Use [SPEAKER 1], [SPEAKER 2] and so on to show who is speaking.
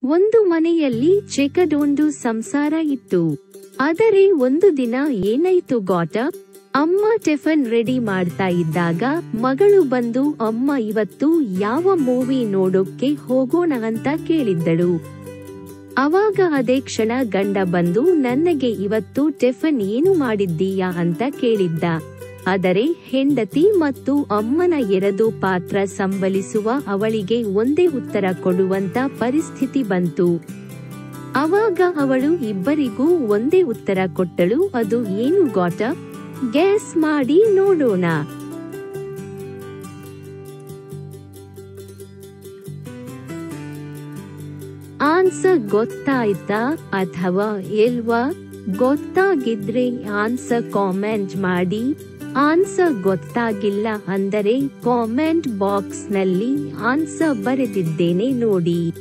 [SPEAKER 1] ಒಂದು ಮನೆಯಲ್ಲಿ ಚಿಕ್ಕದೊಂದು ಸಂಸಾರ ಇತ್ತು. ಆದರೆ ಒಂದು ದಿನ ಏನಾಯ್ತು ಗಾಟ? ಅಮ್ಮ ಟಿಫನ್ ರೆಡಿ ಮಾಡ್ತಾ ಇದ್ದಾಗ ಮಗಳು ಬಂದು, ಅಮ್ಮ ಇವತ್ತು ಯಾವ ಮೂವಿ ನೋಡೋಕ್ಕೆ ಹೋಗೋಣ ಅಂತ ಕೇಳಿದ್ದಳು. ಅವಾಗ ಅದೇ ಕ್ಷಣ ಗಂಡ ಬಂದು, ನನಗೆ ಇವತ್ತು ಟಿಫನ್ ಏನು ಮಾಡಿದ್ದೀಯಾ ಅಂತ ಕೇಳಿದ್ದ. ಆದರೆ ಹೆಂಡತಿ ಮತ್ತು ಅಮ್ಮನ ಎರಡು ಪಾತ್ರ ಸಂಭಾಳಿಸುವ ಅವಳಿಗೆ ಒಂದೇ ಉತ್ತರ ಕೊಡುವಂತ ಪರಿಸ್ಥಿತಿ ಬಂತು. ಅವಾಗ ಅವಳು ಇಬ್ಬರಿಗೂ ಒಂದೇ ಉತ್ತರ ಕೊಟ್ಟಳು. ಅದು ಏನು ಗಾಟ? ಗೆಸ್ ಮಾಡಿ ನೋಡೋಣ. ಆನ್ಸರ್ ಗೊತ್ತಾಯ್ತಾ ಅಥವಾ ಇಲ್ವಾ? ಗೊತ್ತಾಗಿದ್ರೆ ಆನ್ಸರ್ ಕಾಮೆಂಟ್ ಮಾಡಿ. ಆನ್ಸರ್ ಗೊತ್ತಾಗಿಲ್ಲ ಅಂದರೆ ಕಾಮೆಂಟ್ ಬಾಕ್ಸ್ ನಲ್ಲಿ ಆನ್ಸರ್ ಬರೆದಿದ್ದೇನೆ ನೋಡಿ.